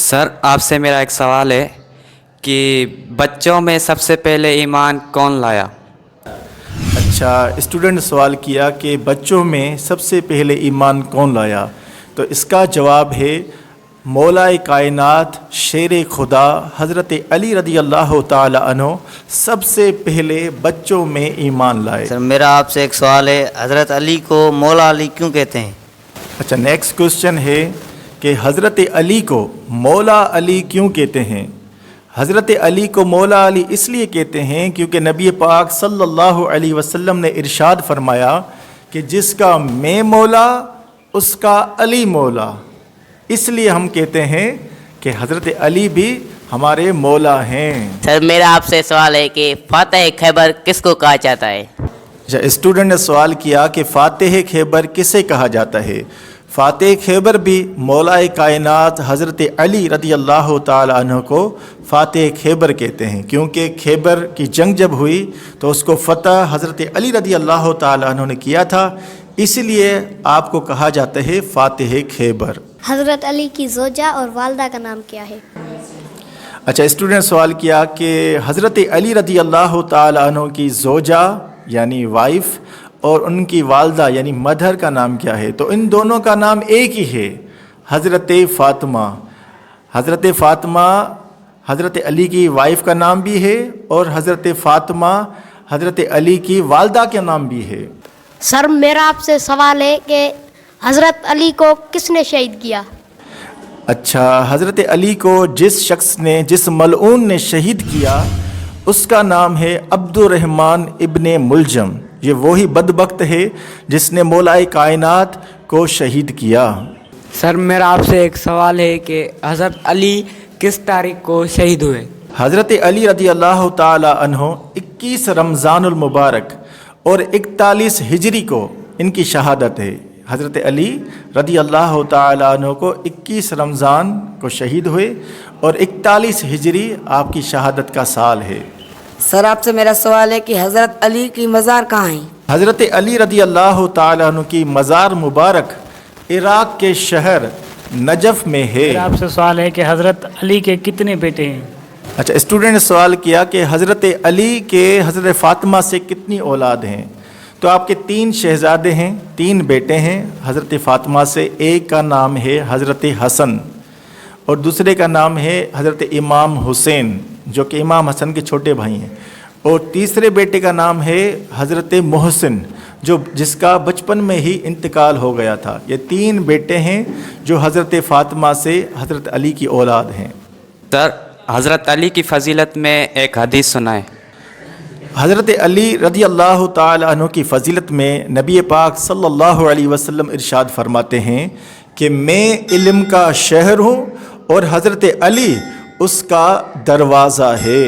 سر آپ سے میرا ایک سوال ہے کہ بچوں میں سب سے پہلے ایمان کون لایا؟ اچھا، اسٹوڈنٹ نے سوال کیا کہ بچوں میں سب سے پہلے ایمان کون لایا؟ تو اس کا جواب ہے مولا کائنات شیر خدا حضرت علی رضی اللہ تعالی عنہ سب سے پہلے بچوں میں ایمان لائے۔ سر میرا آپ سے ایک سوال ہے، حضرت علی کو مولا علی کیوں کہتے ہیں؟ اچھا، نیکسٹ کوسچن ہے کہ حضرت علی کو مولا علی کیوں کہتے ہیں؟ حضرت علی کو مولا علی اس لیے کہتے ہیں کیونکہ نبی پاک صلی اللہ علیہ وسلم نے ارشاد فرمایا کہ جس کا میں مولا اس کا علی مولا، اس لیے ہم کہتے ہیں کہ حضرت علی بھی ہمارے مولا ہیں۔ سر میرا آپ سے سوال ہے کہ فاتح خیبر کس کو کہا جاتا ہے؟ اچھا، اسٹوڈنٹ نے سوال کیا کہ فاتح خیبر کسے کہا جاتا ہے؟ فاتح خیبر بھی مولا کائنات حضرت علی رضی اللہ تعالی عنہ کو فاتح خیبر کہتے ہیں، کیونکہ خیبر کی جنگ جب ہوئی تو اس کو فتح حضرت علی رضی اللہ تعالی عنہ نے کیا تھا، اس لیے آپ کو کہا جاتا ہے فاتح خیبر۔ حضرت علی کی زوجہ اور والدہ کا نام کیا ہے؟ اچھا، اسٹوڈنٹ نے سوال کیا کہ حضرت علی رضی اللہ تعالی عنہ کی زوجہ یعنی وائف اور ان کی والدہ یعنی مدر کا نام کیا ہے؟ تو ان دونوں کا نام ایک ہی ہے، حضرت فاطمہ۔ حضرت فاطمہ حضرت علی کی وائف کا نام بھی ہے اور حضرت فاطمہ حضرت علی کی والدہ کا نام بھی ہے۔ سر میرا آپ سے سوال ہے کہ حضرت علی کو کس نے شہید کیا؟ اچھا، حضرت علی کو جس شخص نے، جس ملعون نے شہید کیا اس کا نام ہے عبد الرحمن ابن ملجم۔ یہ وہی بدبخت ہے جس نے مولا کائنات کو شہید کیا۔ سر میرا آپ سے ایک سوال ہے کہ حضرت علی کس تاریخ کو شہید ہوئے؟ حضرت علی رضی اللہ تعالی عنہ 21 رمضان المبارک اور 41 ہجری کو ان کی شہادت ہے۔ حضرت علی رضی اللہ تعالی عنہ کو 21 رمضان کو شہید ہوئے اور 41 ہجری آپ کی شہادت کا سال ہے۔ سر آپ سے میرا سوال ہے کہ حضرت علی کی مزار کہاں ہے؟ حضرت علی رضی اللہ تعالی عنہ کی مزار مبارک عراق کے شہر نجف میں ہے۔ میرا آپ سے سوال ہے کہ حضرت علی کے کتنے بیٹے ہیں؟ اچھا، اسٹوڈنٹ نے سوال کیا کہ حضرت علی کے حضرت فاطمہ سے کتنی اولاد ہیں؟ تو آپ کے 3 شہزادے ہیں، 3 بیٹے ہیں حضرت فاطمہ سے۔ ایک کا نام ہے حضرت حسن اور دوسرے کا نام ہے حضرت امام حسین جو کہ امام حسن کے چھوٹے بھائی ہیں، اور تیسرے بیٹے کا نام ہے حضرت محسن جس کا بچپن میں ہی انتقال ہو گیا تھا۔ یہ 3 بیٹے ہیں جو حضرت فاطمہ سے حضرت علی کی اولاد ہیں۔ سر حضرت علی کی فضیلت میں ایک حدیث سنائیں۔ حضرت علی رضی اللہ تعالی عنہ کی فضیلت میں نبی پاک صلی اللہ علیہ وسلم ارشاد فرماتے ہیں کہ میں علم کا شہر ہوں اور حضرت علی اس کا دروازہ ہے۔